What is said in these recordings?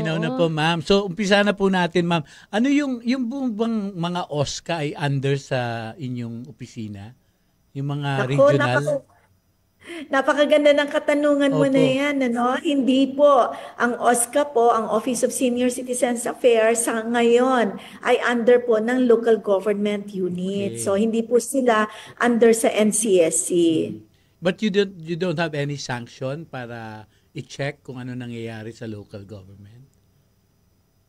malinaw na po, ma'am. So, umpisa na po natin, ma'am. Ano yung bang mga OSCA ay under sa inyong opisina? Yung mga Naku, regional? napakaganda ng katanungan mo na Opo. yan, ano? Hindi po. Ang OSCA po, ang Office of Senior Citizens Affairs, sa ngayon ay under po ng local government unit. So, Okay. hindi po sila under sa NCSC. Mm. But you don't have any sanction para i-check kung ano nangyayari sa local government?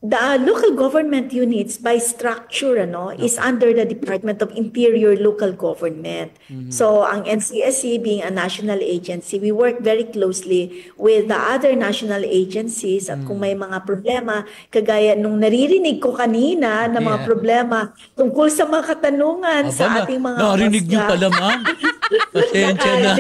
The local government units by structure is Opo. under the Department of Interior Local Government. Mhm. So ang NCSC being a national agency, we work very closely with the other national agencies at kung may Mm. mga problema, kagaya nung naririnig ko kanina na mga Yeah. problema tungkol sa mga katanungan Aba, sa ating mga narinig niyo OSCA. pala, ma'am. Pasensya na.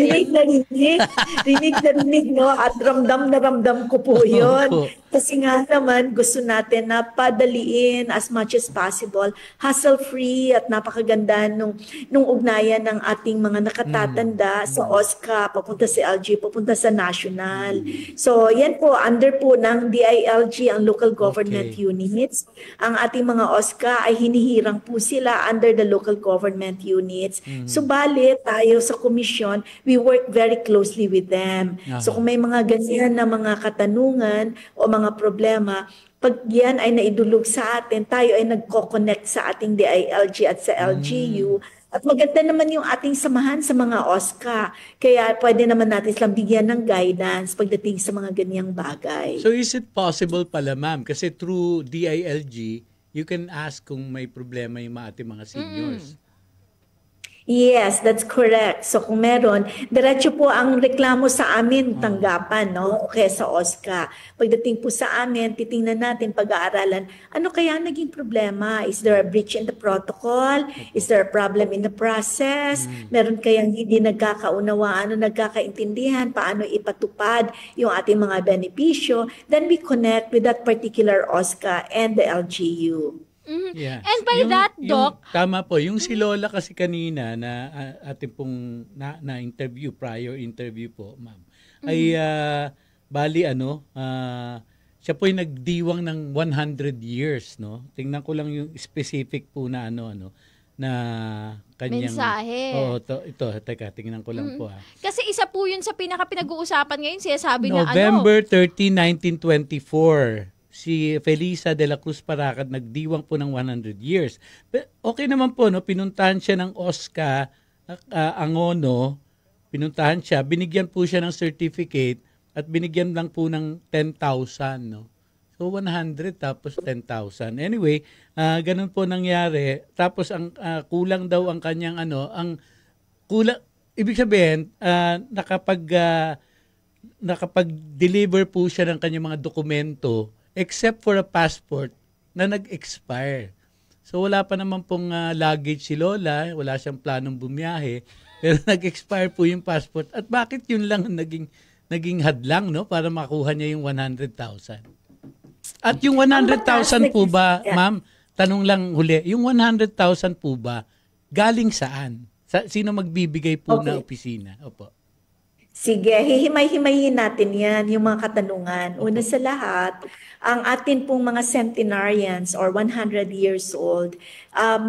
Rinig, no? At ramdam na ramdam ko po yun. Opo. Kasi nga naman, gusto natin na padaliin as much as possible, hassle-free at napakaganda nung ugnayan ng ating mga Mm. nakatatanda sa Mm. OSCA, papunta sa LG, papunta sa national. Mm. So, yan po, under po ng DILG, ang local government Okay. units. Ang ating mga OSCA ay hinihirang po sila under the local government units. Mm. Subalit, tayo sa komisyon, we work very closely with them. So, Aha. kung may mga ganyan na mga katanungan o mga problema, pag yan ay naidulog sa atin, tayo ay nagko-connect sa ating DILG at sa LGU. Mm. At maganda naman yung ating samahan sa mga OSCA. Kaya pwede naman natin silang bigyan ng guidance pagdating sa mga ganyang bagay. So is it possible pala, ma'am? Kasi through DILG, you can ask kung may problema yung ating mga seniors. Yes, that's correct. So kung meron, diretso po ang reklamo sa amin Oh. tanggapan, no? O kaya sa OSCA. Pagdating po sa amin, titingnan natin, pag-aaralan, ano kaya naging problema? Is there a breach in the protocol? Is Opo. there a problem in the process? Mm. Meron kayang hindi nagkakaunawaan o nagkakaintindihan paano ipatupad yung ating mga benepisyo? Then we connect with that particular OSCA and the LGU. Yeah. And by that, Doc, Tama po, yung si Lola kasi kanina na ating pong na-interview, prior interview po, ma'am, ay bali siya po yung nagdiwang ng 100 years, no? Tingnan ko lang yung specific po na na kanyang mensahe. ito, teka, tingnan ko lang po. Kasi isa po yun sa pinaka-pinag-uusapan ngayon, sinasabi na November 13, 1924. Si Felisa de la Cruz Paracat nagdiwang po ng 100 years. Okay naman po, no? Pinuntahan siya ng OSCA, Angono, pinuntahan siya, binigyan po siya ng certificate at binigyan lang po ng 10,000, no? So 100 tapos 10,000. Anyway, ganun po nangyari. Tapos ang kulang daw ang kanyang ang kulang, ibig sabihin, nakapag-deliver po siya ng kanyang mga dokumento except for a passport na nag-expire. So wala pa naman pong luggage si Lola, wala siyang planong bumiyahe, pero nag-expire po yung passport. At bakit yun lang ang naging hadlang, no, para makuha niya yung 100,000? At yung Ang batas 100,000 po ba, Yeah. ma'am, tanong lang huli, yung 100,000 po ba galing saan? Sino magbibigay po na Okay. opisina? Opo. Sige, hihimay-himayin natin yan, yung mga katanungan. Una Opo. sa lahat, ang atin pong mga centenarians or 100 years old,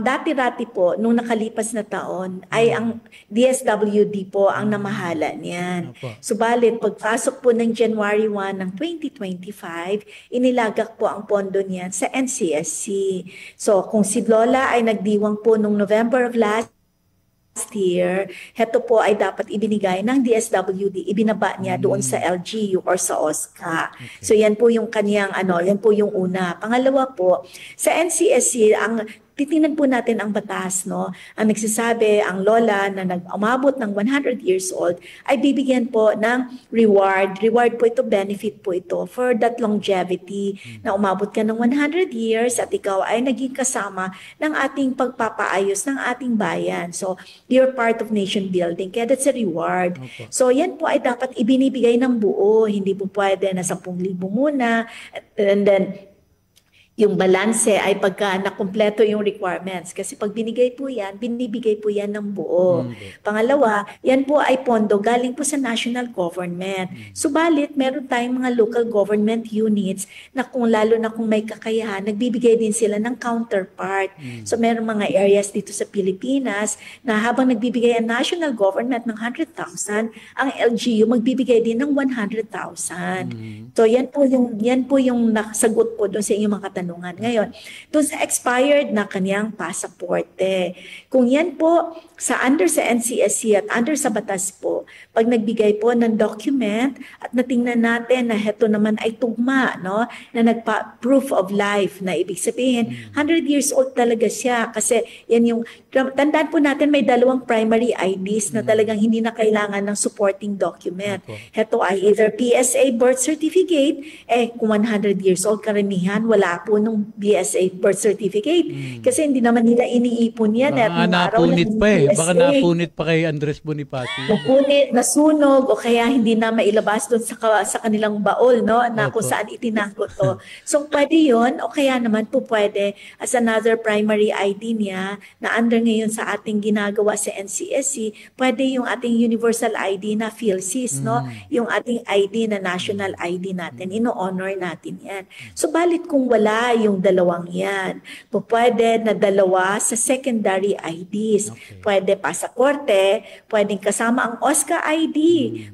dati-dati po, nung nakalipas na taon, ay ang DSWD po ang namahala niyan. Opo. Subalit, pagpasok po ng January 1 ng 2025, inilagak po ang pondo niyan sa NCSC. So, kung si Lola ay nagdiwang po nung November of last year, heto po ay dapat ibinigay ng DSWD, ibinaba niya doon sa LGU or sa OSCA. Okay. So yan po yung kaniyang yan po yung una. Pangalawa po, sa NCSC, ang titingnan po natin ang batas, no? Ang nagsasabi, ang lola na nag-umabot ng 100 years old ay bibigyan po ng reward. Reward po ito, benefit po ito for that longevity na umabot ka ng 100 years at ikaw ay naging kasama ng ating pagpapaayos ng ating bayan. So, you're part of nation building. Kaya that's a reward. Opo. So, yan po ay dapat ibinibigay ng buo. Hindi po pwede na 10,000 muna and then Yung balanse ay pagka nakumpleto yung requirements. Kasi pag binigay po yan, binibigay po yan ng buo. Pangalawa, yan po ay pondo galing po sa national government. Subalit, meron tayong mga local government units na kung lalo na kung may kakayahan, nagbibigay din sila ng counterpart. So meron mga areas dito sa Pilipinas na habang nagbibigay ang national government ng 100,000, ang LGU magbibigay din ng 100,000. So yan po yung nakasagot po doon sa inyong mga katanungan. Ngayon, doon sa expired na kanyang pasaporte. Kung yan po under sa NCSC at under sa batas po, pag nagbigay po ng document at natingnan natin na heto naman ay tugma, no, na proof of life, na ibig sabihin 100 years old talaga siya kasi yan yung tandaan po natin may dalawang primary IDs na talagang hindi na kailangan ng supporting document. Heto ay either PSA birth certificate, kung 100 years old karamihan, wala po nung PSA birth certificate kasi hindi naman nila iniipon yan. Baka napunit pa baka napunit pa kay Andres Bonifacio. Napunit, nasunog, o kaya hindi na mailabas doon sa kanilang baol, no, na kung saan itinanggo to. So pwede yun, o kaya naman po pwede as another primary ID niya na under ngayon sa ating ginagawa sa NCSC, pwede yung ating universal ID na PhilSys, no, yung ating ID na national ID natin, ino-honor natin yan. So balit kung wala yung dalawang yan, pwede na dalawa sa secondary IDs. Pwede pasaporte, pwedeng kasama ang OSCA ID,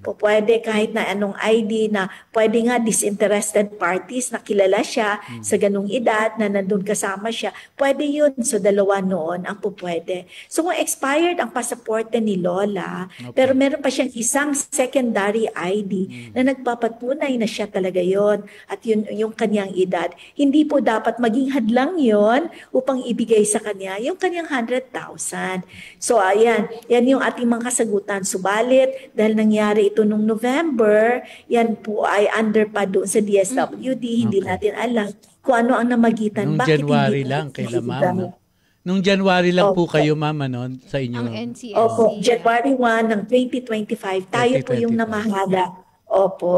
pwede kahit na anong ID na pwede nga disinterested parties na kilala siya sa ganung edad na nandun kasama siya, pwede yun. So dalawa noon ang pwede. So kung expired ang pasaporte ni Lola, pero meron pa siyang isang secondary ID na nagpapatunay na siya talaga yon at yun yung kanyang edad, hindi po dapat maging hadlang yon upang ibigay sa kanya yung kanyang 100,000. So ayan, yan yung ating mga kasagutan. Subalit, dahil nangyari ito nung November, yan po ay under pa doon sa DSWD, hindi natin alam kung ano ang namagitan. Nung bakit January hindi lang kaila ma'am. Nung January lang po kayo ma'am sa inyong Ang NCSC. Opo, January 1 ng 2025, tayo po yung 2025. namahala. Opo.